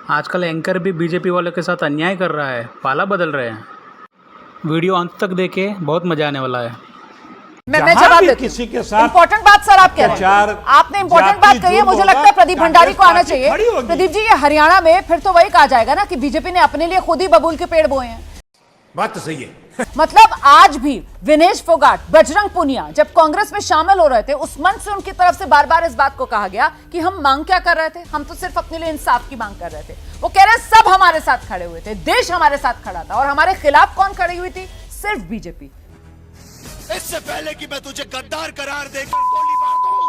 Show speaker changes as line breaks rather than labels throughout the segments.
आजकल एंकर भी बीजेपी वालों के साथ अन्याय कर रहा है, पाला बदल रहे हैं। वीडियो अंत तक देखे, बहुत मजा आने वाला है।
मैं जवाब देती हूं।
किसी के साथ
इंपॉर्टेंट बात सर आप कह रहे हैं, आपने इंपॉर्टेंट बात कही है, मुझे लगता है प्रदीप भंडारी को आना चाहिए। प्रदीप जी, ये हरियाणा में फिर तो वही कहा जाएगा ना कि बीजेपी ने अपने लिए खुद ही बबूल के पेड़ बोए हैं।
बात तो सही है।
मतलब आज भी विनेश फोगाट, बजरंग पुनिया जब कांग्रेस में शामिल हो रहे थे, उस मंच से उनकी तरफ से बार बार इस बात को कहा गया कि हम मांग क्या कर रहे थे, हम तो सिर्फ अपने लिए इंसाफ की मांग कर रहे थे। वो कह रहे हैं सब हमारे साथ खड़े हुए थे, देश हमारे साथ खड़ा था, और हमारे खिलाफ कौन खड़ी हुई थी? सिर्फ बीजेपी।
इससे पहले कि मैं तुझे गद्दार करार देकर गोली मार दूं,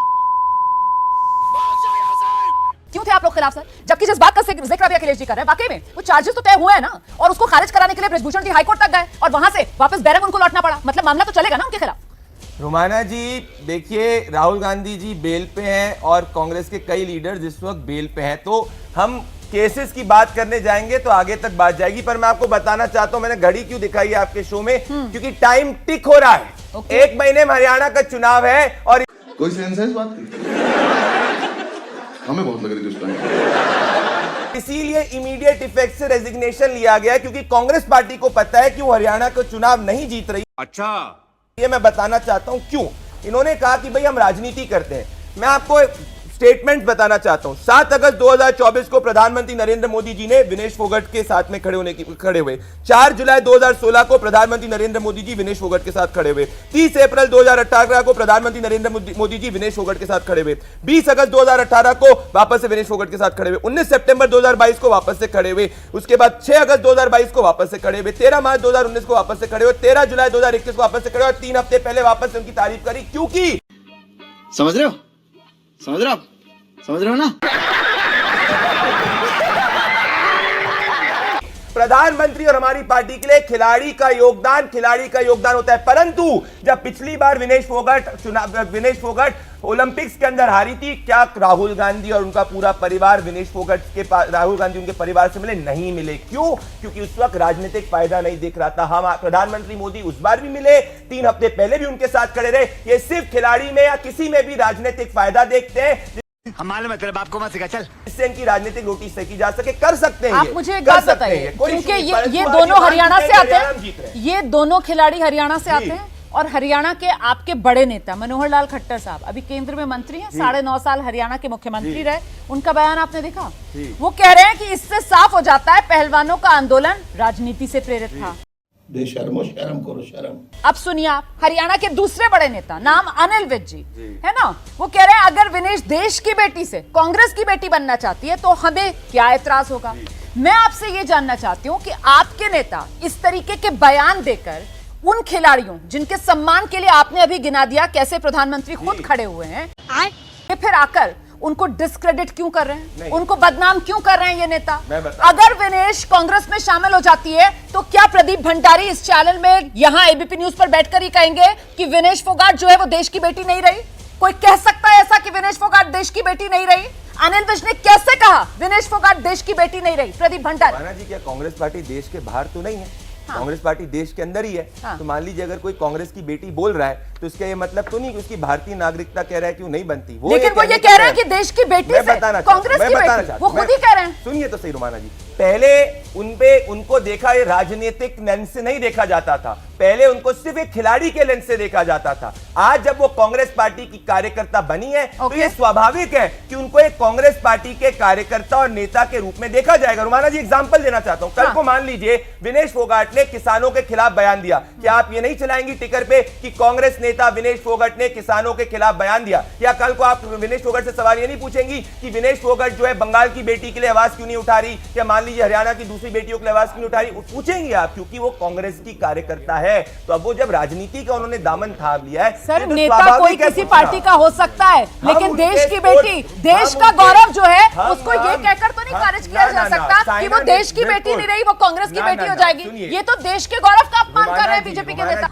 भाग जा यहां से।
क्यों थे आप लोग खिलाफ सर? जबकि जिस बात का जिक्र अभी अखिलेश जी कर रहे हैं, वाकई में वो चार्जेस तो तय हुए हैं ना, और उसको खारिज कराने के लिए बृजभूषण जी हाईकोर्ट तक गए और वहां से वापस बैरक उनको लौटना पड़ा। मतलब मामला तो चलेगा ना उनके खिलाफ।
रुमाना जी देखिए, राहुल गांधी जी बेल पे हैं और कांग्रेस के कई लीडर्स इस वक्त बेल पे हैं, तो हम केसेस की बात करने जाएंगे तो आगे तक बात जाएगी। पर मैं आपको बताना चाहता हूं, मैंने घड़ी क्यों दिखाई है आपके शो में, क्योंकि टाइम टिक हो रहा है। एक महीने में हरियाणा का चुनाव है और
कोई सेंस है इस बात की? हमें बहुत लग रही थी उस टाइम।
इसीलिए इमीडिएट इफेक्ट से रेजिग्नेशन लिया गया, क्योंकि कांग्रेस पार्टी को पता है कि वो हरियाणा का चुनाव नहीं जीत रही।
अच्छा,
ये मैं बताना चाहता हूं क्यों। इन्होंने कहा कि भाई हम राजनीति करते हैं। मैं आपको स्टेटमेंट बताना चाहता हूं। 7 अगस्त 2024 को प्रधानमंत्री नरेंद्र मोदी जी ने विनेश फोगाट के साथ में खड़े हुए। 4 जुलाई 2016 को प्रधानमंत्री नरेंद्र मोदी जी विनेश फोगाट के साथ खड़े हुए। 30 अप्रैल 2018 को प्रधानमंत्री नरेंद्र मोदी जी विनेश फोगाट के साथ खड़े हुए। 20 अगस्त 2018 को वापस से विनेश फोगाट के साथ खड़े हुए। 19 सितंबर 2022 को वापस से खड़े हुए। उसके बाद 6 अगस्त 2022 को वापस से खड़े हुए। 13 मार्च 2019 को वापस से खड़े हुए। 13 जुलाई 2021 को वापस से खड़े हुए और 3 हफ्ते पहले वापस से उनकी तारीफ करी, क्योंकि
समझ रहे हो, समझ रहे हो आप, समझ रहे हो ना।
प्रधानमंत्री और हमारी पार्टी के लिए खिलाड़ी का योगदान होता है। परंतु जब पिछली बार विनेश फोगाट ओलंपिक्स के अंदर हारी थी, क्या राहुल गांधी और उनका पूरा परिवार राहुल गांधी उनके परिवार से मिले? नहीं मिले। क्यों? क्योंकि उस वक्त राजनीतिक फायदा नहीं दिख रहा था। हम प्रधानमंत्री मोदी उस बार भी मिले, 3 हफ्ते पहले भी उनके साथ खड़े रहे। ये सिर्फ खिलाड़ी में या किसी में भी राजनीतिक फायदा देखते हैं,
हमारे में तेरे बाप को मत सिखा, चल।
इससे इनकी राजनीतिक रोटी सेकी जा सके। कर सकते हैं,
आप मुझे एक बात बताइए, क्योंकि ये दोनों हरियाणा से आते हैं, ये दोनों खिलाड़ी हरियाणा से आते हैं, और हरियाणा के आपके बड़े नेता मनोहर लाल खट्टर साहब अभी केंद्र में मंत्री हैं, 9.5 साल हरियाणा के मुख्यमंत्री रहे। उनका बयान आपने देखा? वो कह रहे हैं कि इससे साफ हो जाता है पहलवानों का आंदोलन राजनीति से प्रेरित था।
बेशर्मो शर्म करो शर्म।
अब सुनिए आप, हरियाणा के दूसरे बड़े नेता, नाम अनिल विज जी है ना, वो कह रहे हैं अगर विनेश देश की बेटी से कांग्रेस की बेटी बनना चाहती है तो हमें क्या एतराज होगा। मैं आपसे ये जानना चाहती हूं कि आपके नेता इस तरीके के बयान देकर उन खिलाड़ियों जिनके सम्मान के लिए आपने अभी गिना दिया कैसे प्रधानमंत्री खुद खड़े हुए हैं, ये फिर आकर उनको डिस्क्रेडिट क्यों कर रहे हैं, उनको बदनाम क्यों कर रहे हैं ये नेता? अगर विनेश कांग्रेस में शामिल हो जाती है तो क्या प्रदीप भंडारी इस चैनल में यहां एबीपी न्यूज पर बैठकर ही कहेंगे कि विनेश फोगाट जो है वो देश की बेटी नहीं रही? कोई कह सकता है ऐसा कि विनेश फोगाट देश की बेटी नहीं रही? अनिल विज ने कैसे कहा विनेश फोगाट देश की बेटी नहीं रही? प्रदीप भंडारी
जी, क्या कांग्रेस पार्टी देश के बाहर तो नहीं है? कांग्रेस पार्टी देश के अंदर ही है। तो मान लीजिए अगर कोई कांग्रेस की बेटी बोल रहा है तो इसका ये मतलब तो नहीं कि उसकी भारतीय नागरिकता कह रहा है कि वो नहीं बनती।
लेकिन वो ये कह रहे हैं कि देश की बेटी से कांग्रेस की बेटी, वो खुद ही कह रहे हैं।
सुनिए तो सही रुमाना जी, पहले उनको देखा ये राजनीतिक लेंस से नहीं देखा जाता था, पहले उनको सिर्फ एक खिलाड़ी के लेंस से देखा जाता था। आज जब वो कांग्रेस पार्टी की कार्यकर्ता बनी है तो ये स्वाभाविक है कि उनको एक कांग्रेस पार्टी के कार्यकर्ता और नेता के रूप में देखा जाएगा। रुमाना जी, एग्जांपल देना चाहता हूं। कल को मान लीजिए विनेश फोगाट ने किसानों के खिलाफ बयान दिया, क्या आप ये नहीं चलाएंगी टिकर पे कि कांग्रेस नेता विनेश फोगाट ने किसानों के खिलाफ बयान दिया? या कल को आप विनेश फोगाट से सवाल ये नहीं पूछेंगी कि विनेश फोगाट जो है बंगाल की बेटी के लिए आवाज क्यों नहीं उठा रही, या मान लीजिए हरियाणा की दूसरी बेटियों के लिए आवाज क्यों नहीं उठा रही? पूछेंगे आप, क्योंकि वो कांग्रेस की कार्यकर्ता है। तो अब वो जब राजनीति का उन्होंने दामन थाम लिया है,
सर नेता कोई किसी पार्टी का हो सकता है, लेकिन देश की बेटी, देश का गौरव जो है उसको ये कहकर तो नहीं खारिज किया जा सकता कि वो देश की बेटी नहीं रही, वो कांग्रेस की बेटी हो जाएगी। ये तो देश के गौरव का अपमान कर रहे हैं बीजेपी के नेता।